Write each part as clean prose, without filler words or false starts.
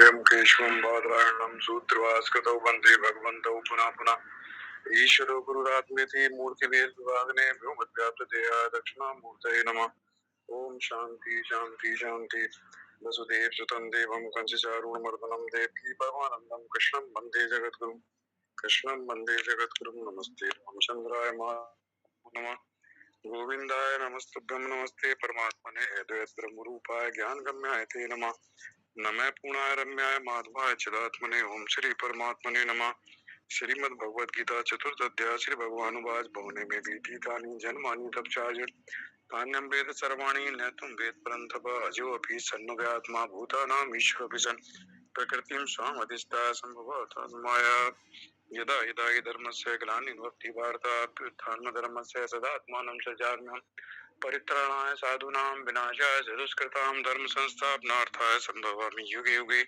आचार्यं केशवं बादरायणं सूत्रभास्कृतौ वन्दे भगवन्तौ पुनः पुनः। ईश्वरो गुरुरात्मेति मूर्तिभेद विभागिने व्योमव्याप्तदेहाय दक्षिणामूर्तये नमः। ओम शांति शांति शांति। वसुदेव सुतं देवं कंसचारूणमर्दनं देवकी परमानन्दं कृष्णं वन्दे जगद्गुरुं। कृष्णं वन्दे जगद्गुरुं। नमस्ते रामचन्द्राय नमः। गोविंदाय नमस्तुभ्यं नमस्ते परमात्मने अद्वैत ब्रह्मरूपाय ज्ञानगम्याय ते नमः। नमः पूर्णाय रम्याय माधवाय चिदात्मने ओम श्री परमात्मने नमः। श्रीमद् भगवद गीता चतुर्थ अध्याय श्री भगवानुवाच बहुने में बीती तानि जन्मानि तप चार्जुन तान्यं वेद सर्वाणि न तुम वेद परंतप अजो अपि सन्नुव्यात्मा भूतानां ईश्वर विजन प्रकृतिं स्वाम अधिष्ठाय संभवतः माया यदा यदा हि धर्मस्य ग्लानिर्भवति भारत धर्मस्य सदात्मानं सृजाम्यहम् परित्राणाय साधूनां विनाशाय च दुष्कृतां धर्म संस्थापनार्थाय संभवामि युगे युगे।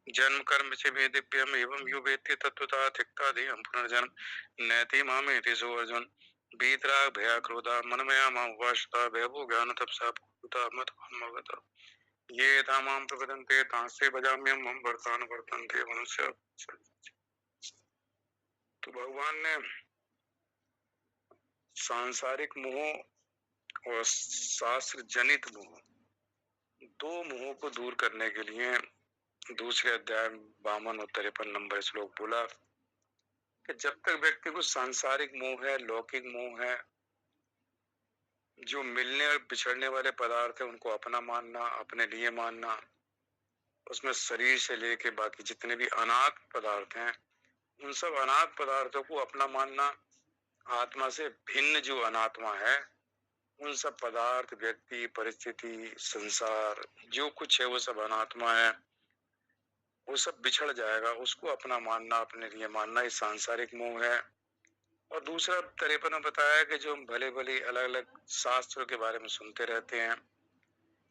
जन्म कर्म से दिव्यम एवं यो वेत्ति तत्वता थिक्ता देहं पुनर्जन्म नैति मामेति सो अर्जुन। बीतराग भया क्रोधा मनमया मामुपाश्रिता भयभो ज्ञान तपसा पूता मत अमगत ये तामां प्रपदन्ते तांसे भजाम्यहं मम वर्तानुवर्तन्ते मनुष्य। तो भगवान ने सांसारिक मोह और शास्त्र जनित मोह, दो मोह को दूर करने के लिए दूसरे अध्याय 52 और 53 नंबर श्लोक बोला कि जब तक व्यक्ति को सांसारिक मोह है, लौकिक मोह है, जो मिलने और बिछड़ने वाले पदार्थ है उनको अपना मानना, अपने लिए मानना, उसमें शरीर से लेके बाकी जितने भी अनाथ पदार्थ हैं उन सब अनाथ पदार्थों को अपना मानना, आत्मा से भिन्न जो अनात्मा है उन सब पदार्थ, व्यक्ति, परिस्थिति, संसार जो कुछ है वो सब अनात्मा है, वो सब बिछड़ जाएगा, उसको अपना मानना, अपने लिए मानना, ये सांसारिक मोह है। और दूसरा 53 में बताया कि जो भले भले अलग अलग शास्त्रों के बारे में सुनते रहते हैं,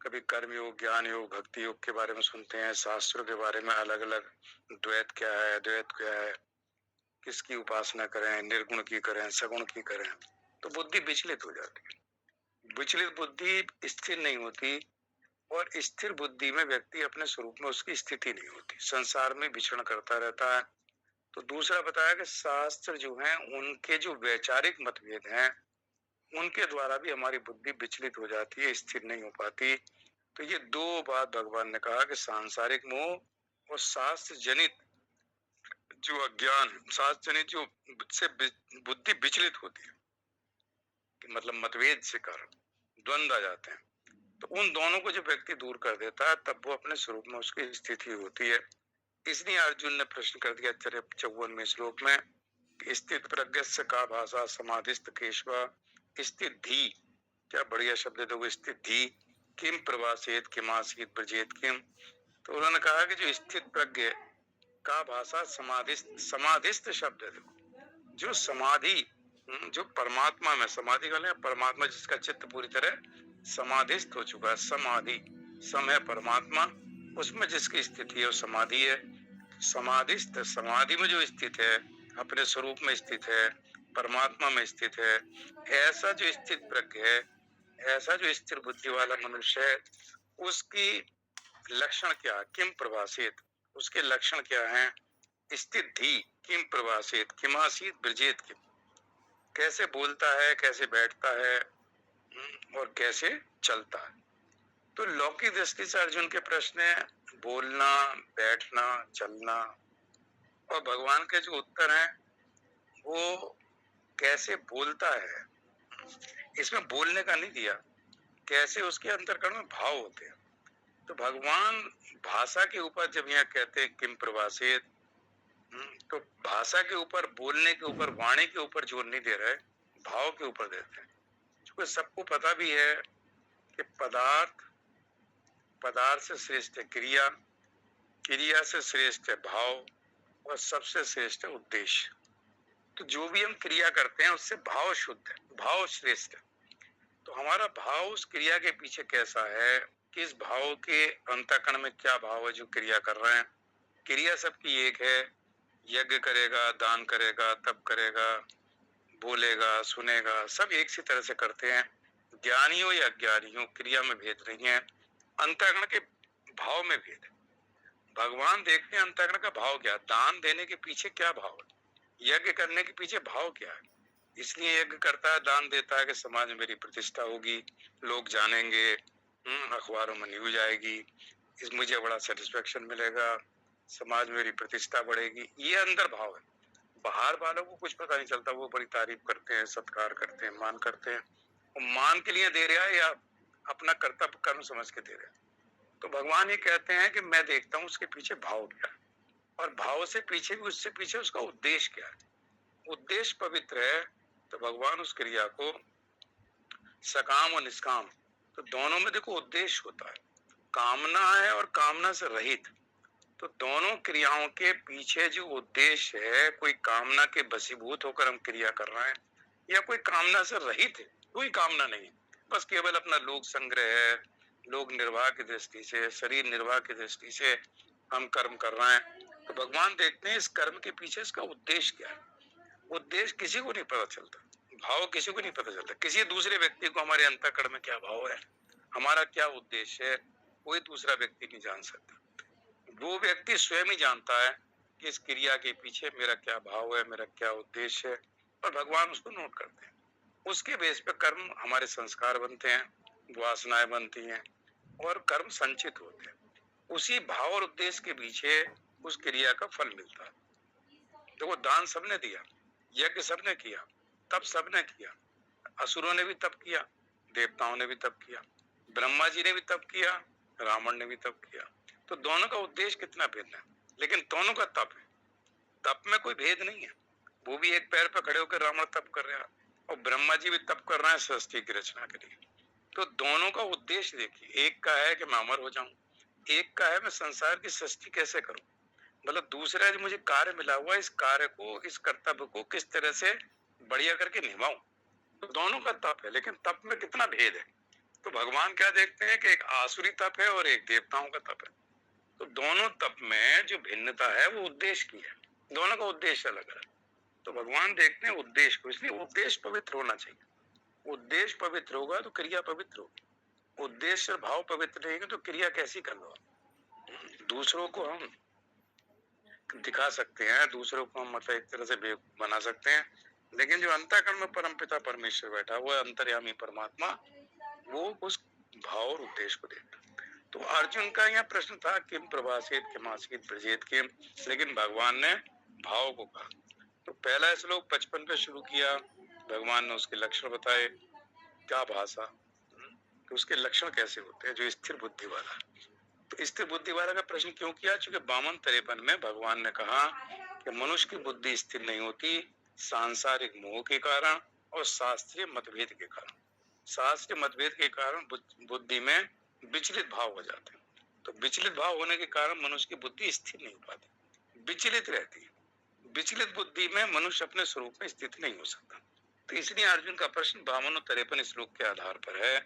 कभी कर्म योग, ज्ञान योग, भक्ति योग के बारे में सुनते हैं, शास्त्रों के बारे में अलग अलग, द्वैत क्या है, अद्वैत क्या है, किसकी उपासना करें, निर्गुण की करें, सगुण की करें, तो बुद्धि विचलित हो जाती है। विचलित बुद्धि स्थिर नहीं होती और स्थिर बुद्धि में व्यक्ति अपने स्वरूप में उसकी स्थिति नहीं होती, संसार में विचरण करता रहता है। तो दूसरा बताया कि शास्त्र जो हैं उनके जो वैचारिक मतभेद हैं उनके द्वारा भी हमारी बुद्धि विचलित हो जाती है, स्थिर नहीं हो पाती। तो ये दो बात भगवान ने कहा कि सांसारिक मोह और शास्त्र जनित जो अज्ञान, शास्त्र जनित जो से बुद्धि विचलित होती है, मतलब मतभेद से कारण द्वंद्व आ जाते हैं, तो उन दोनों को जब व्यक्ति दूर कर देता है तब वो अपने स्वरूप में उसकी स्थिति होती है। इसलिए अर्जुन ने प्रश्न कर दिया 54वें श्लोक में, स्थित प्रज्ञस्य का भाषा समाधिस्थ केशवा स्थित धी, क्या बढ़िया शब्द है। देखो स्थित धी किम प्रवासेत किम आसीत ब्रजेत किम। तो उन्होंने कहा कि जो स्थित प्रज्ञ का भाषा समाधिस्थ, समाधिस्थ शब्द है। देखो जो समाधि, जो परमात्मा में समाधि कर ले, परमात्मा जिसका चित्त पूरी तरह समाधिस्थ हो चुका है, समाधि सम है परमात्मा, उसमें जिसकी स्थिति है वो समाधि है। समाधिस्थ, समाधि में जो स्थित है, अपने स्वरूप में स्थित है, परमात्मा में स्थित है, ऐसा जो स्थित प्रज्ञ है, ऐसा जो स्थिर बुद्धि वाला मनुष्य है, उसकी लक्षण क्या है, किम प्रभाषित, उसके लक्षण क्या है। स्थित धी किम प्रभाषित किमासीत ब्रजेत किम, कैसे बोलता है, कैसे बैठता है और कैसे चलता है। तो लौकिक दृष्टि से अर्जुन के प्रश्न है बोलना, बैठना, चलना, और भगवान के जो उत्तर हैं वो कैसे बोलता है, इसमें बोलने का नहीं दिया, कैसे उसके अंतर्करण में भाव होते हैं। तो भगवान भाषा के ऊपर जब यहाँ कहते हैं किम प्रभाषित, तो भाषा के ऊपर, बोलने के ऊपर, वाणी के ऊपर जोर नहीं दे रहे, भाव के ऊपर देते हैं। क्योंकि सबको पता भी है कि पदार्थ, पदार्थ से श्रेष्ठ है क्रिया, क्रिया से श्रेष्ठ है भाव, और सबसे श्रेष्ठ है उद्देश्य। तो जो भी हम क्रिया करते हैं उससे भाव शुद्ध है, भाव श्रेष्ठ है। तो हमारा भाव उस क्रिया के पीछे कैसा है, किस भाव के अंतःकरण में क्या भाव है जो क्रिया कर रहे हैं। क्रिया सबकी एक है, यज्ञ करेगा, दान करेगा, तप करेगा, बोलेगा, सुनेगा, सब एक सी तरह से करते हैं। ज्ञानी हो या अज्ञानी हो, क्रिया में भेद नहीं है, अंतःकरण के भाव में भेद है। भगवान देखते हैं अंतःकरण का भाव क्या, दान देने के पीछे क्या भाव है, यज्ञ करने के पीछे भाव क्या है। इसलिए यज्ञ करता है, दान देता है कि समाज में मेरी प्रतिष्ठा होगी, लोग जानेंगे, अखबारों में न्यूज आएगी, इस मुझे बड़ा सेटिस्फेक्शन मिलेगा, समाज में मेरी प्रतिष्ठा बढ़ेगी। ये अंदर भाव है। बाहर वालों को कुछ पता नहीं चलता, वो बड़ी तारीफ करते हैं, सत्कार करते हैं, मान करते हैं। वो मान के लिए दे रहा है या अपना कर्तव्य कर्म समझ के दे रहे हैं। तो भगवान ये कहते हैं कि मैं देखता हूँ उसके पीछे भाव क्या है, और भाव से पीछे भी उससे पीछे उसका उद्देश्य क्या है। उद्देश्य पवित्र है तो भगवान उस क्रिया को सकाम और निष्काम, तो दोनों में देखो उद्देश्य होता है। कामना है और कामना से रहित, तो दोनों क्रियाओं के पीछे जो उद्देश्य है, कोई कामना के वशीभूत होकर हम क्रिया कर रहे हैं या कोई कामना से रहित है, कोई कामना नहीं है, बस केवल अपना लोक संग्रह है, लोक निर्वाह की दृष्टि से, शरीर निर्वाह की दृष्टि से हम कर्म कर रहे हैं। तो भगवान देखते हैं इस कर्म के पीछे इसका उद्देश्य क्या है। उद्देश्य किसी को नहीं पता चलता, भाव किसी को नहीं पता चलता। किसी दूसरे व्यक्ति को हमारे अंतःकरण में क्या भाव है, हमारा क्या उद्देश्य है, कोई दूसरा व्यक्ति नहीं जान सकता। वो व्यक्ति स्वयं ही जानता है कि इस क्रिया के पीछे मेरा क्या भाव है, मेरा क्या उद्देश्य है, और भगवान उसको नोट करते हैं। उसके बेस पे कर्म हमारे संस्कार बनते हैं, वासनाएं बनती हैं और कर्म संचित होते हैं। उसी भाव और उद्देश्य के पीछे उस क्रिया का फल मिलता है। देखो, दान सबने दिया, यज्ञ सबने किया, तप सबने किया, असुरों ने भी तप किया, देवताओं ने भी तप किया, ब्रह्मा जी ने भी तप किया, रावण ने भी तप किया। तो दोनों का उद्देश्य कितना भिन्न है, लेकिन दोनों का तप है। तप में कोई भेद नहीं है। वो भी एक पैर पर खड़े होकर रावण तप कर रहा है और ब्रह्मा जी भी तप कर रहे हैं सृष्टि की रचना के लिए। तो दोनों का उद्देश्य देखिए, एक का है कि मैं अमर हो जाऊं, एक का है मैं संसार की सृष्टि कैसे करूं। मतलब दूसरा जो मुझे कार्य मिला हुआ, इस कार्य को, इस कर्तव्य को किस तरह से बढ़िया करके निभाऊं। तो दोनों का तप है, लेकिन तप में कितना भेद है। तो भगवान क्या देखते हैं कि एक आसुरी तप है और एक देवताओं का तप है। तो दोनों तप में जो भिन्नता है वो उद्देश्य की है, दोनों का उद्देश्य अलग है। तो भगवान देखते हैं उद्देश्य को, इसलिए उद्देश्य पवित्र होना चाहिए। उद्देश्य पवित्र होगा तो क्रिया पवित्र होगी। उद्देश्य और भाव पवित्र रहेंगे तो क्रिया कैसी कर लो। दूसरों को हम दिखा सकते हैं, दूसरों को हम मतलब एक तरह से बेवकूफ बना सकते हैं, लेकिन जो अंतःकरण में परमपिता परमेश्वर बैठा हुआ है, अंतर्यामी परमात्मा, वो उस भाव और उद्देश्य को देखता। तो अर्जुन का यहाँ प्रश्न था किम प्रभाषेत किम आसीत ब्रजेत किम, लेकिन भगवान ने भाव को कहा। तो पहला श्लोक 55 पे शुरू किया, भगवान ने उसके लक्षण बताए, क्या भाषा, तो उसके लक्षण कैसे होते हैं, जो स्थिर बुद्धि वाला। तो स्थिर बुद्धि वाला का प्रश्न क्यों किया, चूंकि 52-53 में भगवान ने कहा कि मनुष्य की बुद्धि स्थिर नहीं होती सांसारिक मोह के कारण और शास्त्रीय मतभेद के कारण। शास्त्रीय मतभेद के कारण बुद्धि में विचलित भाव हो जाते हैं। तो विचलित भाव होने के कारण मनुष्य की बुद्धि स्थिर नहीं हो पाती, विचलित रहती है। विचलित बुद्धि में मनुष्य अपने स्वरूप में स्थित नहीं हो सकता। तो इसलिए अर्जुन का प्रश्न 52 और 53 श्लोक के आधार पर है।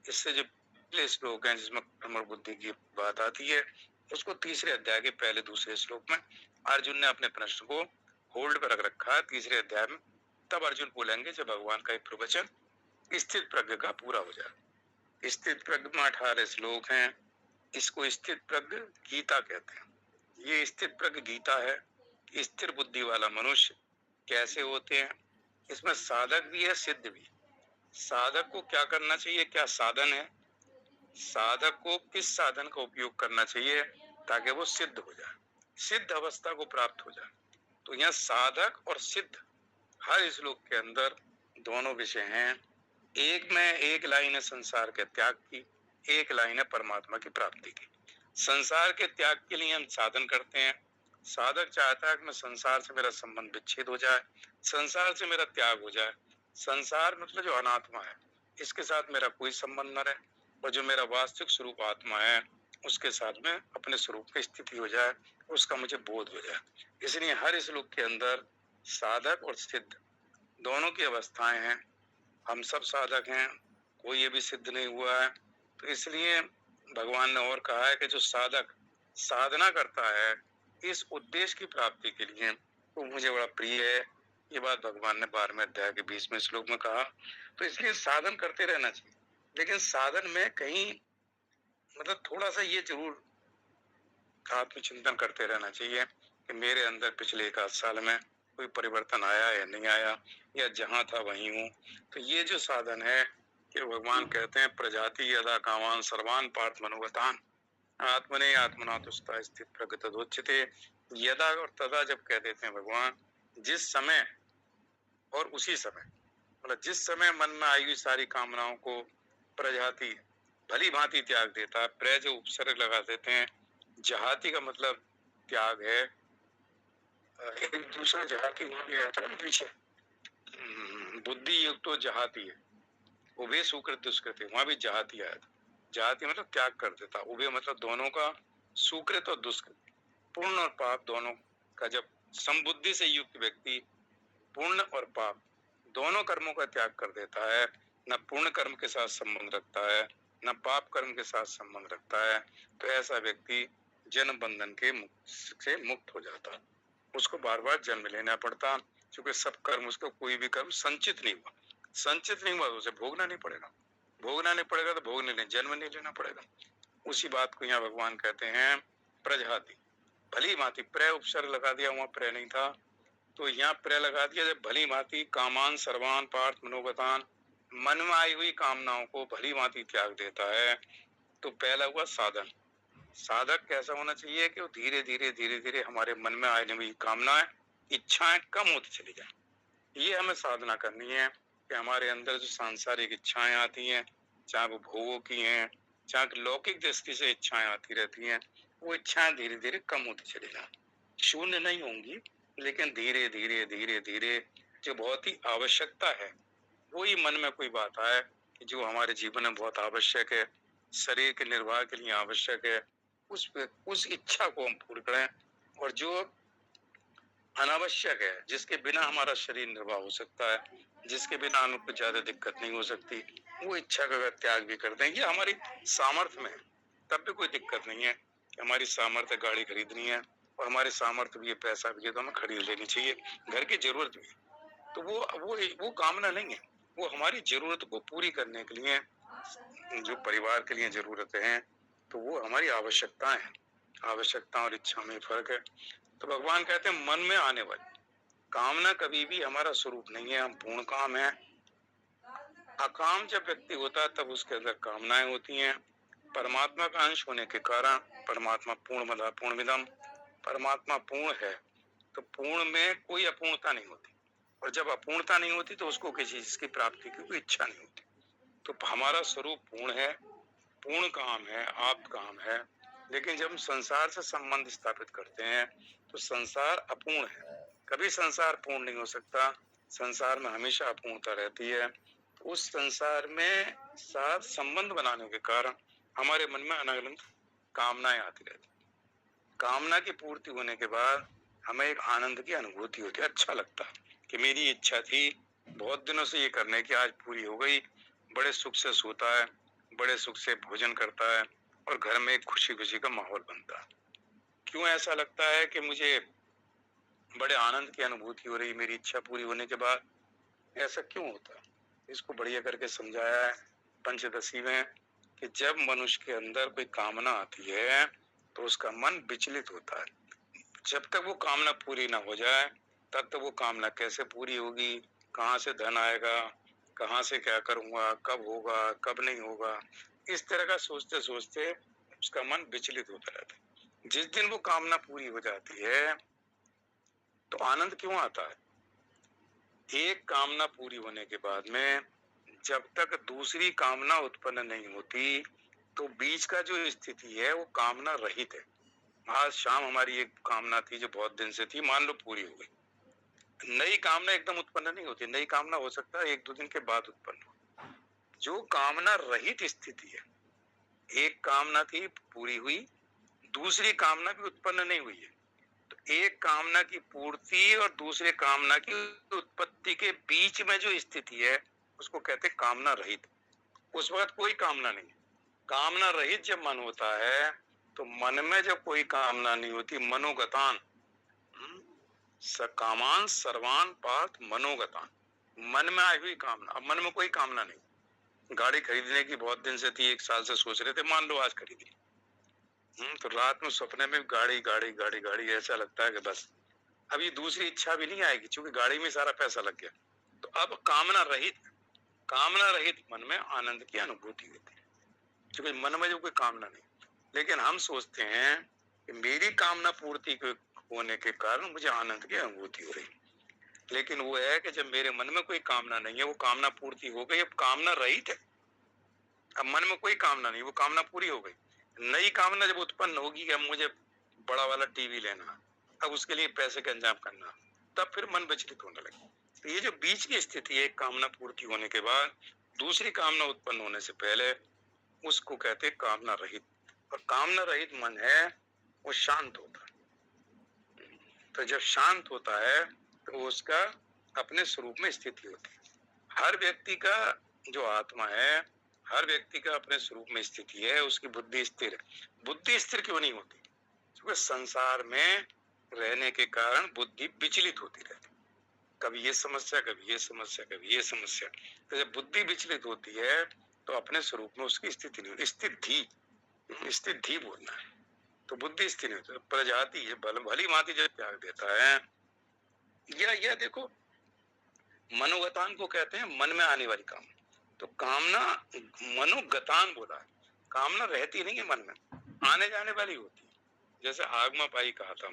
इससे जो पिछले श्लोक है जिसमें कर्म और बुद्धि की बात आती है, उसको तीसरे अध्याय के पहले दूसरे श्लोक में अर्जुन ने अपने प्रश्न को होल्ड पर रख रखा है। तीसरे अध्याय में तब अर्जुन बोलेंगे जब भगवान का एक प्रवचन स्थित प्रज्ञ का पूरा हो जाए। स्थित प्रज्ञ में 18 श्लोक हैं। इसको स्थित प्रज्ञ गीता कहते हैं। ये स्थित प्रज्ञ गीता है। स्थिर बुद्धि वाला मनुष्य कैसे होते हैं, इसमें साधक भी है, सिद्ध भी। साधक को क्या करना चाहिए, क्या साधन है, साधक को किस साधन का उपयोग करना चाहिए ताकि वो सिद्ध हो जाए, सिद्ध अवस्था को प्राप्त हो जाए। तो यहाँ साधक और सिद्ध हर श्लोक के अंदर दोनों विषय हैं। एक में एक लाइन है संसार के त्याग की, एक लाइन है परमात्मा की प्राप्ति की। संसार के त्याग के लिए हम साधन करते हैं। साधक चाहता है कि मैं संसार से मेरा संबंध विच्छेद हो जाए, संसार से मेरा त्याग हो जाए। संसार मतलब जो अनात्मा है, इसके साथ मेरा कोई संबंध न रहे, और जो मेरा वास्तविक स्वरूप आत्मा है उसके साथ में अपने स्वरूप की स्थिति हो जाए, उसका मुझे बोध हो जाए। इसलिए हर श्लोक के अंदर साधक और सिद्ध दोनों की अवस्थाएं हैं। हम सब साधक हैं, कोई ये भी सिद्ध नहीं हुआ है। तो इसलिए भगवान ने और कहा है कि जो साधक साधना करता है इस उद्देश्य की प्राप्ति के लिए, वो मुझे बड़ा प्रिय है। ये बात भगवान ने 12वें अध्याय के 20वें श्लोक में कहा। तो इसलिए साधन करते रहना चाहिए, लेकिन साधन में कहीं मतलब थोड़ा सा ये जरूर आत्मचिंतन करते रहना चाहिए कि मेरे अंदर पिछले 1 आध साल में कोई परिवर्तन आया या नहीं आया, या जहां था वहीं हूँ। तो ये जो साधन है कि भगवान कहते हैं प्रजाति यदा कामान सर्वान पार्थ मनोगतान आत्मने आत्मना तुष्टा स्थित प्रगतोच्यते। यदा और तदा जब कह देते हैं भगवान, जिस समय और उसी समय, मतलब जिस समय मन में आई हुई सारी कामनाओं को प्रजाति भली भांति त्याग देता है। प्र जो उपसर्ग लगा देते हैं, जहाती का मतलब त्याग है। एक दूसरा जहाती हो गया था पीछे, बुद्धि युक्त तो जहाती है, उभे सुकृत दुष्कृत, वहां भी जहाती आया था। जहाती मतलब त्याग कर देता, उभे मतलब दोनों का, सुकृत और दुष्कृत, पुण्य और पाप दोनों का। जब समबुद्धि से युक्त व्यक्ति पुण्य और पाप दोनों कर्मों का त्याग कर देता है, न पुण्य कर्म के साथ संबंध रखता है न पाप कर्म के साथ संबंध रखता है, तो ऐसा व्यक्ति जन्म बंधन के से मुक्त हो जाता। उसको बार बार जन्म लेना पड़ता, क्योंकि सब कर्म, उसको कोई भी कर्म संचित नहीं हुआ। संचित नहीं हुआ तो उसे भोगना नहीं पड़ेगा, भोगना नहीं पड़ेगा तो भोगने नहीं, जन्म नहीं लेना पड़ेगा। उसी बात को यहाँ भगवान कहते हैं प्रजाति भली भांति। प्र उपसर्ग लगा दिया, वहां प्र नहीं था तो यहाँ प्र लगा दिया। जब भली भांति कामान सर्वान पार्थ मनोगतान, मन में आई हुई कामनाओं को भली भांति त्याग देता है, तो पहला हुआ साधन। साधक कैसा होना चाहिए कि वो धीरे धीरे धीरे धीरे हमारे मन में आने वाली कामनाएं, इच्छाएं कम होती चली जाए। ये हमें साधना करनी है कि हमारे अंदर जो सांसारिक इच्छाएं आती हैं, चाहे वो भोगों की हैं, चाहे लौकिक दृष्टि से इच्छाएं आती रहती हैं, वो इच्छाएं धीरे धीरे कम होती चली जाए। शून्य नहीं होंगी, लेकिन धीरे धीरे धीरे धीरे जो बहुत ही आवश्यकता है, वही मन में कोई बात आए कि जो हमारे जीवन में बहुत आवश्यक है, शरीर के निर्वाह के लिए आवश्यक है, उस इच्छा को हम पूर्ण करें। और जो अनावश्यक है, जिसके बिना हमारा शरीर निर्वाह हो सकता है, जिसके बिना हमको ज्यादा दिक्कत नहीं हो सकती, वो इच्छा का अगर त्याग भी कर दें, ये हमारी सामर्थ्य में है, तब भी कोई दिक्कत नहीं है। हमारी सामर्थ्य गाड़ी खरीदनी है और हमारे सामर्थ्य भी है, पैसा भी है, तो हमें खरीद लेनी चाहिए। घर की जरूरत भी है, तो वो कामना नहीं है, वो हमारी जरूरत को पूरी करने के लिए, जो परिवार के लिए जरूरतें हैं, तो वो हमारी आवश्यकताएं हैं। आवश्यकता और इच्छा में फर्क है। तो भगवान कहते हैं मन में आने वाली कामना कभी भी हमारा स्वरूप नहीं है, हम पूर्ण काम है। अकाम जब व्यक्ति होता है तब उसके अंदर कामनाएं होती हैं। परमात्मा का अंश होने के कारण परमात्मा पूर्ण पूर्णमिदम, परमात्मा पूर्ण है, तो पूर्ण में कोई अपूर्णता नहीं होती। और जब अपूर्णता नहीं होती तो उसको किसी चीज की प्राप्ति की कोई इच्छा नहीं होती। तो हमारा स्वरूप पूर्ण है, पूर्ण काम है, आप काम है। लेकिन जब हम संसार से संबंध स्थापित करते हैं तो संसार अपूर्ण है, कभी संसार पूर्ण नहीं हो सकता। संसार में हमेशा अपूर्णता रहती है। तो उस संसार में साथ संबंध बनाने के कारण हमारे मन में अनगिनत कामनाएं आती रहती। कामना की पूर्ति होने के बाद हमें एक आनंद की अनुभूति होती है, अच्छा लगता है कि मेरी इच्छा थी बहुत दिनों से ये करने की, आज पूरी हो गई। बड़े सुख से सोता है, बड़े सुख से भोजन करता है और घर में एक खुशी खुशी का माहौल बनता है। क्यों ऐसा लगता है कि मुझे बड़े आनंद की अनुभूति हो रही मेरी इच्छा पूरी होने के बाद? ऐसा क्यों होता है, इसको बढ़िया करके समझाया है पंचदशी में कि जब मनुष्य के अंदर कोई कामना आती है तो उसका मन विचलित होता है। जब तक वो कामना पूरी ना हो जाए तब तक वो कामना कैसे पूरी होगी, कहाँ से धन आएगा, कहाँ से क्या करूंगा, कब होगा, कब नहीं होगा, इस तरह का सोचते सोचते उसका मन विचलित होता रहता है। जिस दिन वो कामना पूरी हो जाती है तो आनंद क्यों आता है? एक कामना पूरी होने के बाद में जब तक दूसरी कामना उत्पन्न नहीं होती तो बीच का जो स्थिति है वो कामना रहित है। आज शाम हमारी एक कामना थी जो बहुत दिन से थी, मान लो पूरी हो गई। नई कामना एकदम उत्पन्न नहीं होती, नई कामना हो सकता है 1-2 दिन के बाद उत्पन्न हो। जो कामना रहित स्थिति है, एक कामना थी पूरी हुई, दूसरी कामना भी उत्पन्न नहीं हुई है, तो एक कामना की पूर्ति और दूसरे कामना की उत्पत्ति के बीच में जो स्थिति है उसको कहते हैं कामना रहित। उस वक्त कोई कामना नहीं। कामना रहित जब मन होता है तो मन में जब कोई कामना नहीं होती, मनोगतान, कामान सर्वान पार्थ मनोगतान, मन में आई हुई कामना। अब मन में कोई कामना नहीं, गाड़ी खरीदने की बहुत दिन से थी, 1 साल से सोच रहे थे, मान लो आज खरीदी, तो रात में सपने में गाड़ी गाड़ी गाड़ी गाड़ी ऐसा लगता है कि बस अब ये दूसरी इच्छा भी नहीं आएगी, क्योंकि गाड़ी में सारा पैसा लग गया। तो अब कामना रहित मन में आनंद की अनुभूति होती है, क्योंकि मन में जो कोई कामना नहीं। लेकिन हम सोचते हैं कि मेरी कामना पूर्ति होने के कारण मुझे आनंद की अनुभूति हो रही, लेकिन वो है कि जब मेरे मन में कोई कामना नहीं है, वो कामना पूर्ति हो गई, अब कामना रहित है। अब मन में कोई कामना नहीं, वो कामना पूरी हो गई। नई कामना जब उत्पन्न होगी कि अब मुझे बड़ा वाला टीवी लेना, अब उसके लिए पैसे का इंतजाम करना, तब फिर मन विचलित होने लगे। तो ये जो बीच की स्थिति है, एक कामना पूर्ति होने के बाद दूसरी कामना उत्पन्न होने से पहले, उसको कहते हैं कामना रहित। और कामना रहित मन है वो शांत होता है। तो जब शांत होता है तो उसका अपने स्वरूप में स्थिति होती है। हर व्यक्ति का जो आत्मा है, हर व्यक्ति का अपने स्वरूप में स्थिति है, उसकी बुद्धि स्थिर है। बुद्धि स्थिर क्यों नहीं होती? क्योंकि संसार में रहने के कारण बुद्धि विचलित होती रहती, कभी ये समस्या, कभी ये समस्या, कभी ये समस्या। तो जब बुद्धि विचलित होती है तो अपने स्वरूप में उसकी स्थिति नहीं होती। स्थिति बोलना है। तो बुद्धि स्थिर नहीं होती, प्रजाति है भली भांति जब त्याग देता है। यह देखो, मनोगतान को कहते हैं मन में आने वाली कामना। तो कामना मनोगतान बोला है, कामना रहती नहीं है मन में, आने जाने वाली होती है। जैसे आगमा पाई कहा था,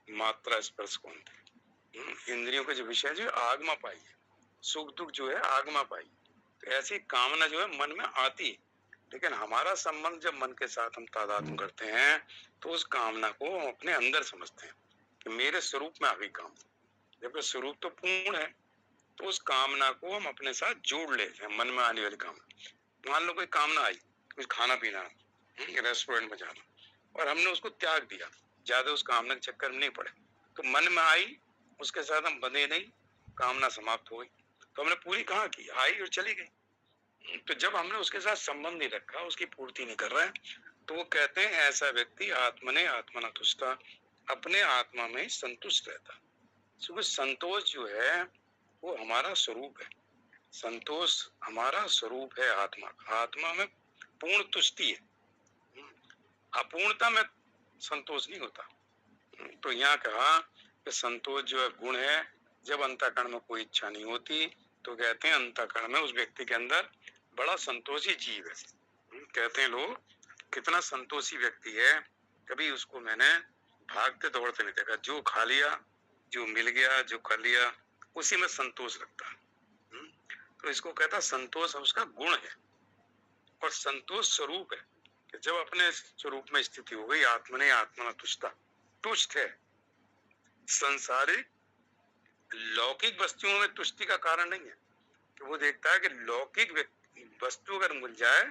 मात्रा स्पर्श कौन थे, इंद्रियों के जो विषय जो आगमा पाई है, सुख दुख जो है आगमा पाई। तो ऐसी कामना जो है मन में आती है, लेकिन हमारा संबंध जब मन के साथ हम तादात्म्य करते हैं तो उस कामना को हम अपने अंदर समझते हैं कि मेरे स्वरूप में आ गई कामना, जबकि स्वरूप तो पूर्ण है। तो उस कामना को हम अपने साथ जोड़ लेते हैं, मन में आने वाली कामना। मान लो कोई कामना आई, कुछ खाना पीना, रेस्टोरेंट में जाना, और हमने उसको त्याग दिया, ज्यादा उस कामना के चक्कर में नहीं पड़े, तो मन में आई, उसके साथ हम बंधे नहीं, कामना समाप्त हो गई। तो हमने पूरी कहाँ की, आई और चली गई। तो जब हमने उसके साथ संबंध नहीं रखा, उसकी पूर्ति नहीं कर रहा है, तो वो कहते हैं ऐसा व्यक्ति आत्मने आत्मना तुष्टा, अपने आत्मा में संतुष्ट रहता। क्योंकि संतोष जो है वो हमारा स्वरूप है। संतोष हमारा स्वरूप है आत्मा। आत्मा में पूर्ण तुष्टि है, अपूर्णता में संतोष नहीं होता। तो यहाँ कहा कि संतोष जो है गुण है। जब अंतःकरण में कोई इच्छा नहीं होती तो कहते हैं अंतःकरण में उस व्यक्ति के अंदर बड़ा संतोषी जीव है। कहते हैं लोग कितना संतोषी व्यक्ति है, कभी उसको मैंने भागते दौड़ते नहीं देखा। जो खा लिया, जो मिल गया, जो कर लिया, उसी में संतोष रखता है। तो इसको कहता संतोष उसका गुण है, और संतोष स्वरूप है कि जब अपने स्वरूप में स्थिति हो गई, आत्मने आत्मना तुष्टा, तुष्ट है। संसारिक लौकिक वस्तुओं में तुष्टि का कारण नहीं है कि वो देखता है कि लौकिक वस्तु अगर मिल जाए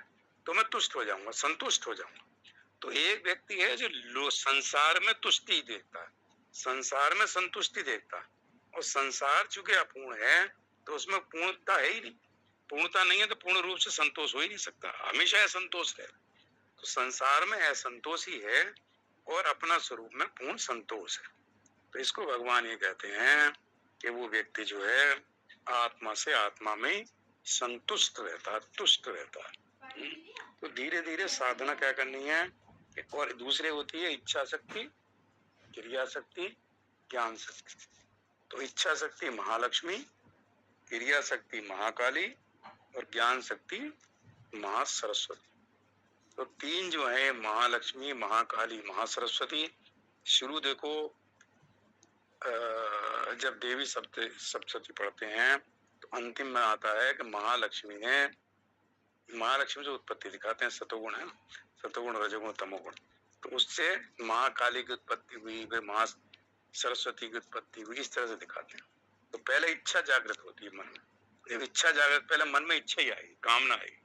तो मैं तुष्ट हो जाऊंगा, संतुष्ट हो जाऊंगा। तो एक व्यक्ति है जो संसार में तुष्टि देखता है, संसार में संतुष्टि देखता है, और संसार चूंकि अपूर्ण है तो उसमें पूर्णता है ही नहीं। पूर्णता नहीं है तो पूर्ण रूप से संतोष हो ही नहीं सकता, हमेशा असंतोष है। तो संसार में असंतोषी है और अपना स्वरूप में पूर्ण संतोष है। तो इसको भगवान ये कहते हैं कि वो व्यक्ति जो है आत्मा से आत्मा में संतुष्ट रहता है, तुष्ट रहता है। तो धीरे धीरे साधना क्या करनी है, और दूसरे होती है इच्छा शक्ति, क्रिया शक्ति, ज्ञान शक्ति। तो इच्छा शक्ति महालक्ष्मी, क्रिया शक्ति महाकाली, और ज्ञान शक्ति महासरस्वती। तो तीन जो है महालक्ष्मी, महाकाली, महासरस्वती। शुरू देखो जब देवी सप्तशती पढ़ते हैं तो अंतिम में आता है कि महालक्ष्मी जो उत्पत्ति दिखाते हैं, सतोगुण है, सतोगुण रजोगुण तमोगुण। तो उससे महाकाली की उत्पत्ति हुई, फिर महा सरस्वती की उत्पत्ति हुई, इस तरह से दिखाते हैं। तो पहले इच्छा जागृत होती है मन में। जब इच्छा जागृत, पहले मन में इच्छा ही आएगी, कामना आएगी।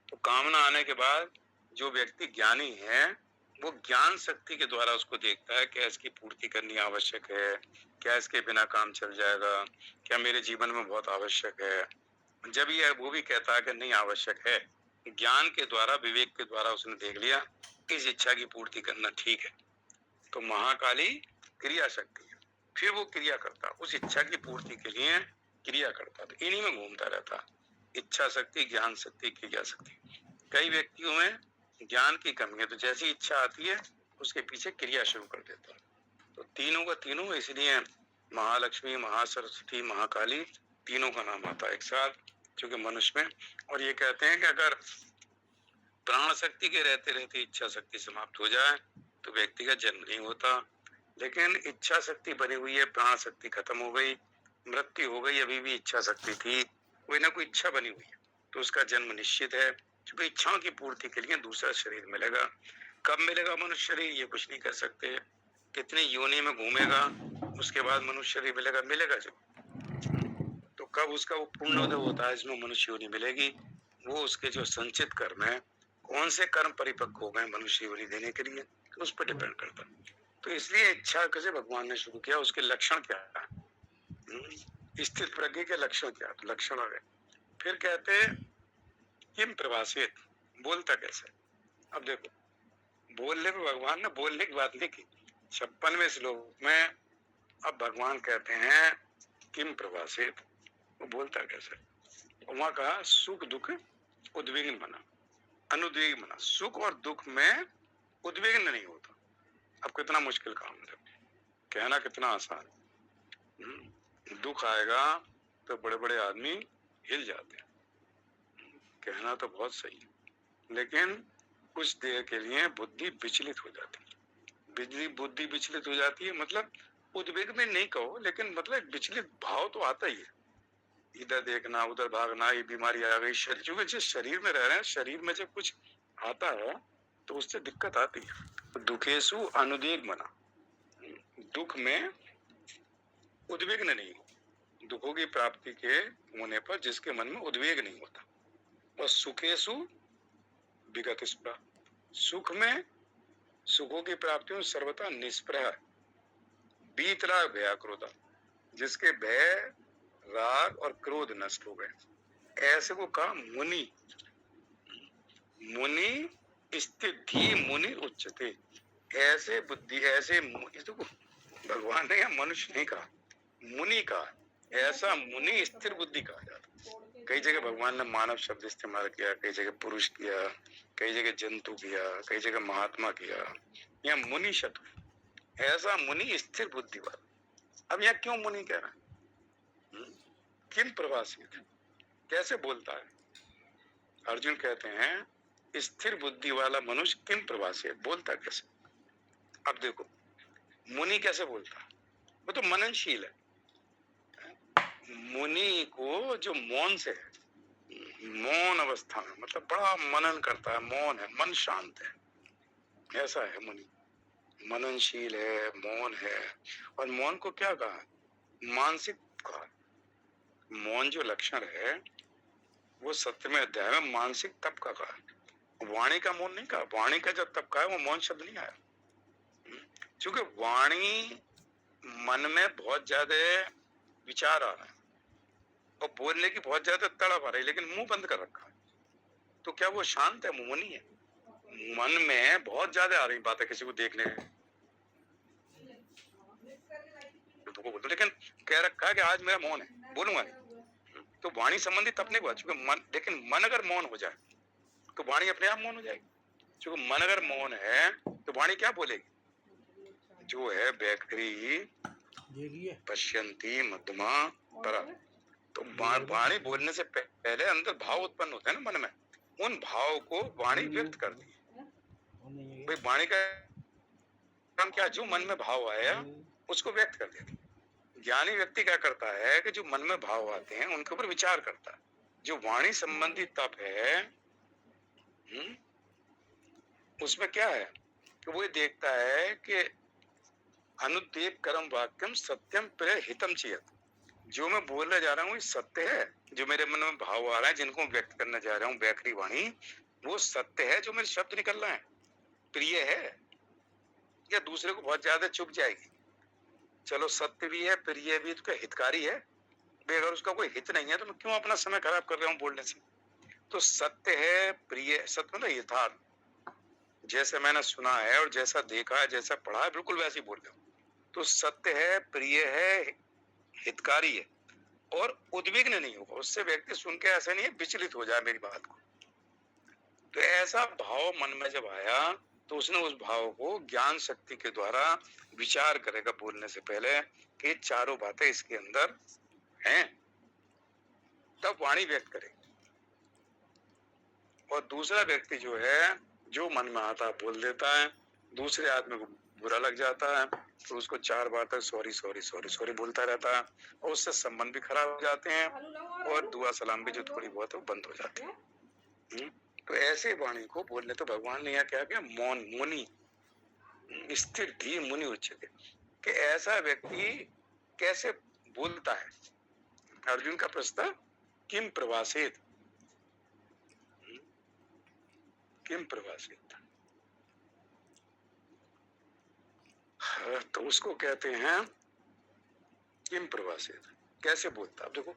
तो कामना आने के बाद जो व्यक्ति ज्ञानी है वो ज्ञान शक्ति के द्वारा उसको देखता है, क्या इसकी पूर्ति करनी आवश्यक है, क्या इसके बिना काम चल जाएगा, क्या मेरे जीवन में बहुत आवश्यक है। जब ये वो भी कहता है कि नहीं आवश्यक है, ज्ञान के द्वारा, विवेक के द्वारा उसने देख लिया इस इच्छा की पूर्ति करना ठीक है, तो महाकाली क्रिया शक्ति है। फिर वो क्रिया करता, उस इच्छा की पूर्ति के लिए क्रिया करता। तो इन्हीं में घूमता रहता, इच्छा शक्ति, ज्ञान शक्ति, क्रिया शक्ति। कई व्यक्तियों में ज्ञान की कमी है, तो जैसी इच्छा आती है उसके पीछे क्रिया शुरू कर देता है। तो तीनों का तीनों, इसलिए महालक्ष्मी, महासरस्वती, महाकाली तीनों का नाम आता है एक साथ, क्योंकि मनुष्य में। और ये कहते हैं कि अगर प्राण शक्ति के रहते रहते इच्छा शक्ति समाप्त हो जाए तो व्यक्ति का जन्म नहीं होता। लेकिन इच्छा शक्ति बनी हुई है, प्राण शक्ति खत्म हो गई, मृत्यु हो गई, अभी भी इच्छा शक्ति थी, कोई ना कोई इच्छा बनी हुई है, तो उसका जन्म निश्चित है। क्योंकि इच्छाओं की पूर्ति के लिए दूसरा शरीर मिलेगा। कब मिलेगा मनुष्य शरीर ये कुछ नहीं कर सकते, कितनी योनि में घूमेगा उसके बाद मनुष्य शरीर मिलेगा, मिलेगा जो। तो कब उसका वो पूर्णोदय होता है, इसमें मनुष्य योनि मिलेगी, वो उसके जो संचित कर्म है, कौन से कर्म परिपक्व हो गए मनुष्य योनि देने के लिए, तो उस पर डिपेंड करता है। तो इसलिए इच्छा कैसे भगवान ने शुरू किया, उसके लक्षण क्या है, स्थित प्रज्ञ के लक्षण क्या, तो लक्षण आ गए। फिर कहते किम प्रभाषित, बोलता कैसे। अब देखो, बोलने पे भगवान ने बोलने की बात नहीं की 56वें श्लोक में। अब भगवान कहते हैं किम प्रभाषित, वो बोलता कैसे। वहां कहा सुख दुख उद्विग्न बना, अनुद्विग्न बना, सुख और दुख में उद्विग्न नहीं होता। अब कितना मुश्किल काम है, कहना कितना आसान है। दुख आएगा तो बड़े बड़े आदमी हिल जाते हैं, कहना तो बहुत सही है, लेकिन कुछ देर के लिए बुद्धि विचलित हो जाती है। बुद्धि विचलित हो जाती है मतलब उद्वेग में नहीं कहो, लेकिन मतलब विचलित भाव तो आता ही है, इधर देखना उधर भागना, ये बीमारी आ गई शरीर, क्योंकि जिस शरीर में रह रहे हैं, शरीर में जब कुछ आता है तो उससे दिक्कत आती है। दुखेशु अनुद्वेग मना, दुख में उद्विग्न नहीं हो, दुखों की प्राप्ति के होने पर जिसके मन में उद्वेग नहीं होता। और सुखेशु विगत स्पृहा, सुख में सुखों की प्राप्ति में सर्वथा निष्प्रह, बीतराग भया क्रोधा, जिसके भय राग और क्रोध नष्ट हो गए, ऐसे को कहा मुनि। मुनि स्थिति मुनि उच्चते, ऐसे बुद्धि, ऐसे देखो भगवान ने यहाँ मनुष्य नहीं कहा, मुनि कहा, ऐसा मुनि स्थिर बुद्धि कहा जाता। कई जगह भगवान ने मानव शब्द इस्तेमाल किया, कई जगह पुरुष किया, कई जगह जंतु किया, कई जगह महात्मा किया, यहाँ मुनि शब्द, ऐसा मुनि स्थिर बुद्धि वाला। अब यहाँ क्यों मुनि कह रहा है, किम प्रभाषित, कैसे बोलता है। अर्जुन कहते हैं स्थिर बुद्धि वाला मनुष्य किम प्रभाषित, बोलता कैसे। अब देखो मुनि कैसे बोलता है, वो तो मननशील है। मुनि को जो मौन से है, मौन अवस्था में, मतलब बड़ा मनन करता है, मौन है, मन शांत है, ऐसा है मुनि, मननशील है, मौन है। और मौन को क्या कहा, मानसिक कहा। मौन जो लक्षण है वो 7वें अध्याय में मानसिक तप का कहा, वाणी का मौन नहीं कहा। वाणी का जब तप का है वो मौन शब्द नहीं आया, क्योंकि वाणी मन में बहुत ज्यादा विचार आ रहा है और बोलने की बहुत ज्यादा तड़प आ रही है, लेकिन मुंह बंद कर रखा है, तो क्या वो शांत है, मुंह नहीं है। मन में बहुत ज्यादा आ रही बातें किसी को देखने को, लेकिन कह रखा है कि आज मेरा मौन है, बोलूंगा नहीं। तो वाणी संबंधी तप नहीं हुआ, क्योंकि मन, लेकिन मन अगर मौन हो जाए तो वाणी अपने आप मौन हो जाएगी। क्योंकि मन अगर मौन है तो वाणी क्या बोलेगी, जो है बैखरी पश्यंती मध्यमा परा। तो वाणी बोलने से पहले अंदर भाव उत्पन्न होते हैं ना मन में, उन भाव को वाणी व्यक्त करती है। भाई वाणी का काम क्या, जो मन में भाव आया उसको व्यक्त कर देती है। ज्ञानी व्यक्ति क्या करता है कि जो मन में भाव आते हैं उनके ऊपर विचार करता है। जो वाणी संबंधी तप है, उसमें क्या है कि वो देखता है कि अनुद्वेग कर्म वाक्यम सत्यम प्रिय हितम चेत, जो मैं बोलने जा रहा हूँ सत्य है, जो मेरे मन में भाव आ रहा है जिनको व्यक्त करने जा रहा हूँ बैखरी वाणी, वो सत्य है, जो मेरे शब्द निकल रहे हैं प्रिय है, या दूसरे को बहुत ज्यादा चुभ जाएगी। चलो सत्य भी है, प्रिय भी, तो क्या हितकारी है। अगर उसका कोई हित नहीं है तो मैं क्यों अपना समय खराब कर रहा हूँ बोलने से। तो सत्य है, प्रिय, सत्य मतलब यथार्थ, जैसे मैंने सुना है और जैसा देखा है, जैसा पढ़ा है, बिल्कुल वैसे ही बोल रहा हूँ। तो सत्य है, प्रिय है, हितकारी है, और उद्विग्न नहीं होगा। उससे व्यक्ति सुन के ऐसा नहीं है विचलित हो जाए मेरी बात को, तो ऐसा भाव मन में जब आया तो उसने उस भाव को ज्ञान शक्ति के द्वारा विचार करेगा बोलने से पहले कि चारों बातें इसके अंदर हैं, तब वाणी व्यक्त करेगी। और दूसरा व्यक्ति जो है, जो मन में आता है बोल देता है, दूसरे आदमी को बुरा लग जाता है तो उसको 4 बार तक सॉरी सॉरी सॉरी सॉरी बोलता रहता है और उससे संबंध भी खराब हो जाते हैं और दुआ सलाम भी जो थोड़ी बहुत है वो बंद हो जाती है। तो ऐसे वाणी को बोलने तो भगवान ने यहाँ क्या किया, मौन मुनि स्थिर धी मुनि उच्चते, कि ऐसा व्यक्ति कैसे बोलता है। अर्जुन का प्रश्न, किम प्रवासित, किम प्रवासित, तो उसको कहते हैं किम प्रवासित, कैसे बोलता। अब देखो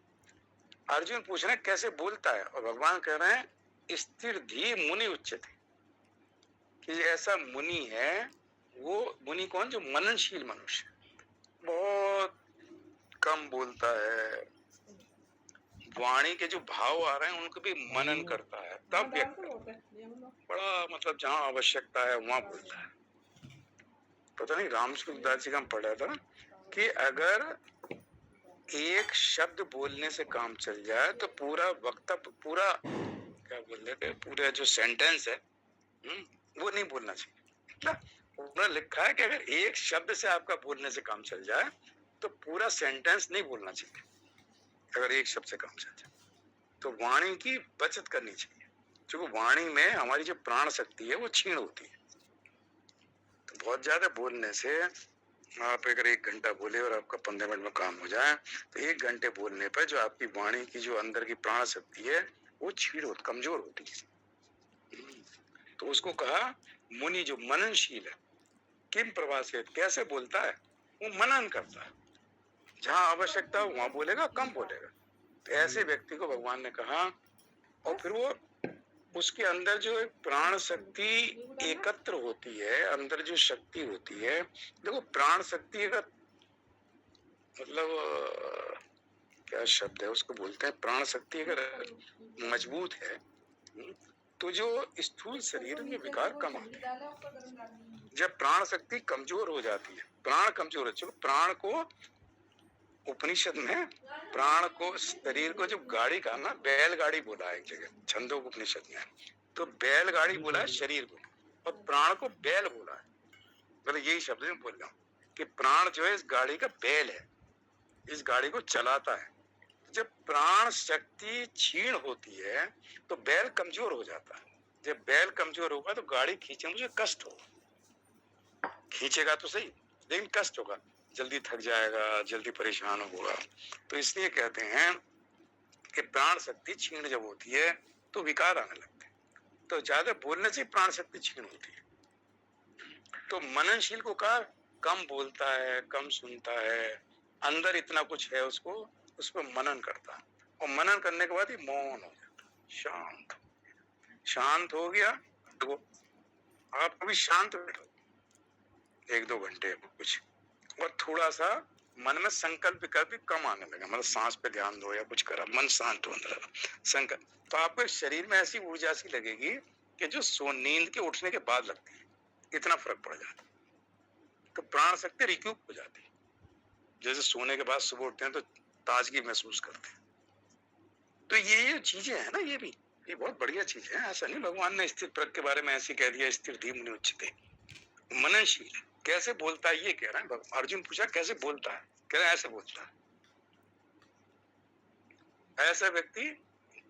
अर्जुन पूछ रहे हैं कैसे बोलता है और भगवान कह रहे हैं स्थिर धी मुनि उच्चते, कि ऐसा मुनि है। वो मुनि कौन, जो मननशील मनुष्य, बहुत कम बोलता है, वाणी के जो भाव आ रहे हैं उनको भी मनन करता है, तब व्यक्त करता है। बड़ा मतलब जहाँ आवश्यकता है वहां बोलता है। पता नहीं रामसूरदास जी का हम पढ़ा था कि अगर एक शब्द बोलने से काम चल जाए तो पूरा वक्तव्य, पूरा क्या बोल रहे थे, पूरा जो सेंटेंस है वो नहीं बोलना चाहिए। उन्होंने लिखा है कि अगर एक शब्द से आपका बोलने से काम चल जाए तो पूरा सेंटेंस नहीं बोलना चाहिए। अगर एक शब्द से काम चल जाए तो वाणी की बचत करनी चाहिए, क्योंकि वाणी में हमारी जो प्राण शक्ति है वो क्षीण होती है। तो बहुत ज्यादा बोलने से, आप अगर 1 घंटा बोले और आपका 15 मिनट में काम हो जाए तो 1 घंटे बोलने पर जो आपकी वाणी की जो अंदर की प्राण शक्ति है वो क्षीण होती, कमजोर होती है। तो उसको कहा मुनि जो मननशील है, किम प्रवासित, कैसे बोलता है, वो मनन करता है, जहां आवश्यकता हो वहां बोलेगा, कम बोलेगा। तो ऐसे व्यक्ति को भगवान ने कहा, और फिर वो उसके अंदर जो प्राण शक्ति एकत्र होती है, अंदर जो शक्ति होती है, देखो प्राण शक्ति का मतलब क्या शब्द है उसको बोलते हैं, प्राण शक्ति अगर मजबूत है तो जो स्थूल शरीर में विकार कम आते हैं। जब प्राण शक्ति कमजोर हो जाती है, प्राण कमजोर है, चलो प्राण को उपनिषद में प्राण को, शरीर को जब गाड़ी का ना बैलगाड़ी बोला है एक जगह छंदोग उपनिषद में, तो बैलगाड़ी बोला है शरीर को और प्राण को बैल बोला है। मतलब यही शब्द में बोल रहा हूँ कि प्राण जो है इस गाड़ी का बैल है, इस गाड़ी को चलाता है। जब प्राण शक्ति क्षीण होती है तो बैल कमजोर हो जाता है। जब बैल कमजोर होगा तो गाड़ी खींचने में मुझे कष्ट होगा, खींचेगा तो सही लेकिन कष्ट होगा, जल्दी थक जाएगा, जल्दी परेशान होगा। तो इसलिए कहते हैं कि प्राण शक्ति क्षीण जब होती है तो विकार आने लगते हैं। तो ज्यादा बोलने से प्राण शक्ति क्षीण होती है। तो मननशील को कहा कम बोलता है, कम सुनता है, अंदर इतना कुछ है उसको, उस पर मनन करता है और मनन करने के बाद ही मौन हो जाता, शांत, शांत हो गया। तो आप अभी शांत बैठो 1-2 घंटे कुछ, और थोड़ा सा मन में संकल्प विकल्प भी कम आने लगा, मतलब सांस पे ध्यान दो या कुछ करा, मन शांत होने लगा संकल्प, तो आपको शरीर में ऐसी ऊर्जा सी लगेगी कि जो नींद के उठने के बाद लगती है, इतना फर्क पड़ जाता है। तो प्राण शक्ति रिक्यूप हो जाती है, जैसे सोने के बाद सुबह उठते हैं तो ताजगी महसूस करते हैं। तो ये चीजें है ना, ये बहुत बढ़िया चीज है। ऐसा नहीं भगवान ने स्थिर प्रज्ञ के बारे में ऐसे कह दिया, स्थिर धी मुनि उच्चते, मननशील कैसे बोलता है ये कह रहे हैं। अर्जुन पूछा कैसे बोलता है, कह रहे ऐसे बोलता है। ऐसा व्यक्ति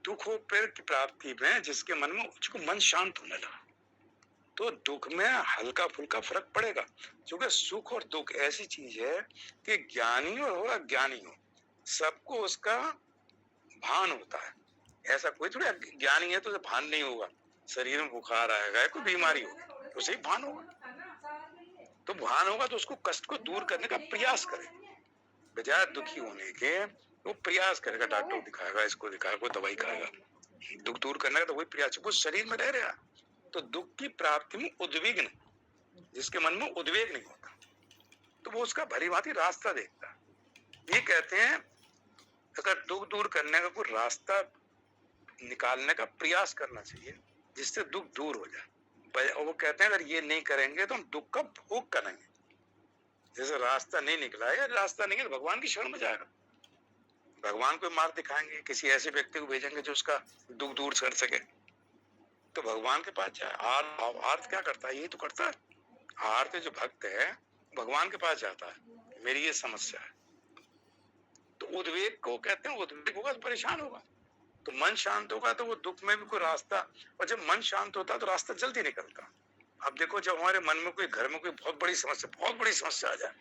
दुखों पर की प्राप्ति में जिसके मन में उसको मन शांत होने लगा तो दुख में हल्का फुल्का फर्क पड़ेगा, क्योंकि सुख और दुख ऐसी चीज है कि ज्ञानी हो या अज्ञानी हो सबको उसका भान होता है। ऐसा कोई थोड़ा ज्ञानी है तो उसे भान नहीं होगा, शरीर में बुखार आएगा, कोई बीमारी होगी तो उसे भान होगा, तो भान होगा तो उसको कष्ट को दूर करने का प्रयास करे, बजाय दुखी होने के वो प्रयास करेगा, डॉक्टर दिखाएगा, इसको दिखाएगा, कोई दवाई खाएगा, दुख दूर करने का तो वही प्रयास, वो शरीर में रह रहा। तो दुख की प्राप्ति में उद्विग्न, जिसके मन में उद्वेग नहीं होता तो वो उसका भली भांति रास्ता देखता। ये कहते हैं अगर दुख दूर करने का कोई रास्ता निकालने का प्रयास करना चाहिए जिससे दुख दूर हो जाए। और वो कहते हैं अगर ये नहीं करेंगे तो हम दुख का भोग करेंगे। जैसे रास्ता नहीं निकला है, रास्ता नहीं है तो भगवान की शरण में जाएगा, भगवान को मार्ग दिखाएंगे, किसी ऐसे व्यक्ति को भेजेंगे जो उसका दुख दूर कर सके, तो भगवान के पास जाए। आर्थ क्या करता है, ये तो करता है। आर्थ जो भक्त है भगवान के पास जाता है, मेरी ये समस्या है। तो उद्वेग को कहते हैं, उद्वेग होगा तो परेशान होगा, तो मन शांत होगा तो वो दुख में भी कोई रास्ता, और जब मन शांत होता है तो रास्ता जल्दी निकलता। अब देखो, जब हमारे मन में कोई, घर में कोई बहुत बड़ी समस्या आ जाए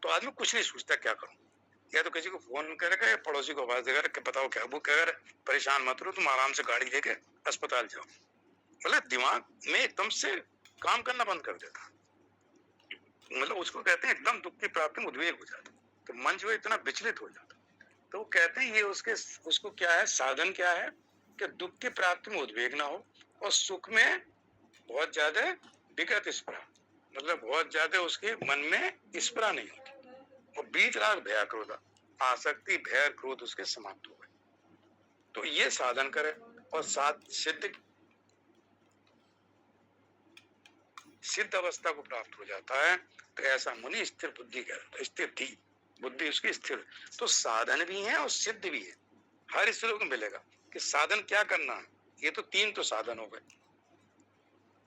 तो आदमी कुछ नहीं सोचता क्या करूं, या तो किसी को फोन करेगा या पड़ोसी को आवाज देगा कि बताओ क्या। वो कहेगा परेशान मत रहो, तुम आराम से गाड़ी लेके अस्पताल जाओ। मतलब दिमाग में एकदम से काम करना बंद कर देता, मतलब उसको कहते हैं एकदम दुख की प्राप्ति में उद्वेग हो जाता, तो मन जो है इतना विचलित हो जाता। तो वो कहते हैं ये उसको क्या है, साधन क्या है कि दुख की प्राप्ति में उद्वेग ना हो और सुख में बहुत ज्यादा विगत स्पृहा, मतलब बहुत ज्यादा उसके मन में स्पृहा नहीं होती, और बीत राग भय क्रोध, आसक्ति भय क्रोध उसके समाप्त हो गए। तो ये साधन करे और सिद्ध अवस्था को प्राप्त हो जाता है, तो ऐसा मुनि स्थिर बुद्धि कहता है। स्थिर थी बुद्धि उसकी स्थिर। तो साधन भी है और सिद्ध भी है, हर श्लोक में मिलेगा कि साधन क्या करना है। ये तो तीन तो साधन हो गए,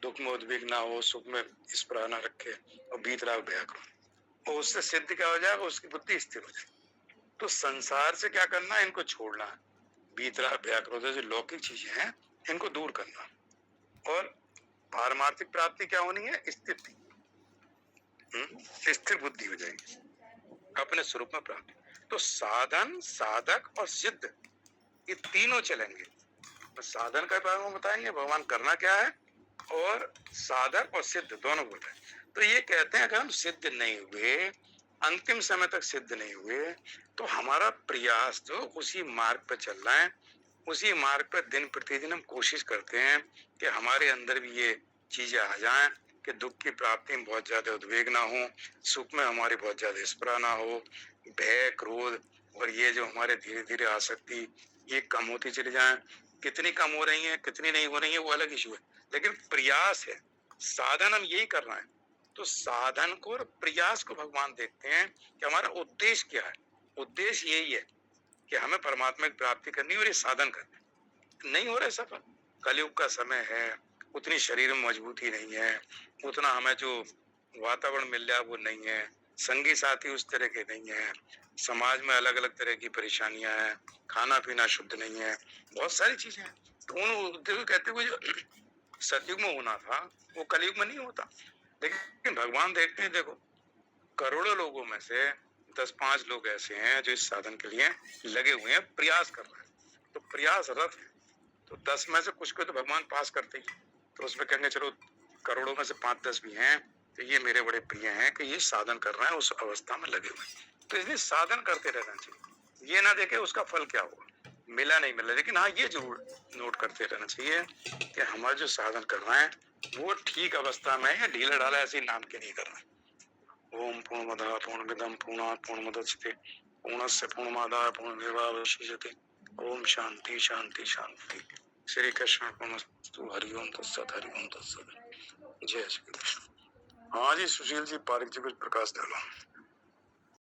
दुख में उद्वेग ना हो, सुख में स्पृहा ना रखे, और बीत राग भय क्रोध। और उससे सिद्ध क्या हो जाएगा, उसकी बुद्धि स्थिर हो जाएगी। तो संसार से क्या करना है, इनको छोड़ना है, बीत राग भय क्रोध जो लौकिक चीजें हैं इनको दूर करना, और पारमार्थिक प्राप्ति क्या होनी है, स्थिति, स्थिर बुद्धि हो जाएगी अपने स्वरूप में प्राप्ति। तो साधन, साधक और सिद्ध, ये तीनों चलेंगे। साधन का बारे में बताएंगे भगवान करना क्या है, और साधक और सिद्ध दोनों बोल रहे हैं। तो ये कहते हैं अगर हम सिद्ध नहीं हुए, अंतिम समय तक सिद्ध नहीं हुए, तो हमारा प्रयास जो उसी मार्ग पर चल रहा है, उसी मार्ग पर दिन प्रतिदिन हम कोशिश करते हैं कि हमारे अंदर भी ये चीजें आ जाएं कि दुख की प्राप्ति में बहुत ज्यादा उद्वेग ना हो, सुख में हमारी बहुत ज्यादा स्पृहा ना हो, भय क्रोध और ये जो हमारे धीरे धीरे आसक्ति ये कम होती चली जाए। कितनी कम हो रही है, कितनी नहीं हो रही है, वो अलग इशू है, लेकिन प्रयास है, साधन हम यही कर रहे हैं। तो साधन को और प्रयास को भगवान देखते हैं कि हमारा उद्देश्य क्या है। उद्देश्य यही है कि हमें परमात्मा की प्राप्ति करनी और ये साधन करना। नहीं हो रहा सफल, कलयुग का समय है, उतनी शरीर में मजबूती नहीं है, उतना हमें जो वातावरण मिल रहा है वो नहीं है, संगी साथी उस तरह के नहीं है, समाज में अलग अलग तरह की परेशानियां हैं, खाना पीना शुद्ध नहीं है, बहुत सारी चीजें हैं। तो उन कहते हुए जो सतयुग में होना था वो कलयुग में नहीं होता। लेकिन भगवान देखते हैं, देखो करोड़ों लोगों में से 10-5 लोग ऐसे हैं जो इस साधन के लिए लगे हुए हैं, प्रयास कर रहे हैं। तो प्रयासरत है, तो 10 में से कुछ को तो भगवान पास करते ही, तो उसमें कहेंगे चलो करोड़ों में से 5-10 भी हैं तो ये मेरे बड़े प्रिय हैं कि ये साधन कर रहे हैं, उस अवस्था में लगे हुए। तो इसलिए साधन करते रहना चाहिए, ये ना देखे उसका फल क्या होगा, मिला नहीं मिला, लेकिन हाँ ये जरूर नोट करते रहना चाहिए कि हमारा जो साधन कर रहे हैं वो ठीक अवस्था में है, ढीला ढाला ऐसे नाम के नहीं कर रहे। ओम पूर्णमदः पूर्णमिदं पूर्णात् पूर्णमुदच्यते पूर्णस्य पूर्णमादाय पूर्णमेवावशिष्यते। ओम शांति शांति शांति। श्री कृष्ण पूर्णस्तु। हरि ओम तत्सत, हरि ओम तत्सत। जय श्री कृष्ण। हाँ जी सुशील जी, पारिक जी कुछ प्रकाश डालो।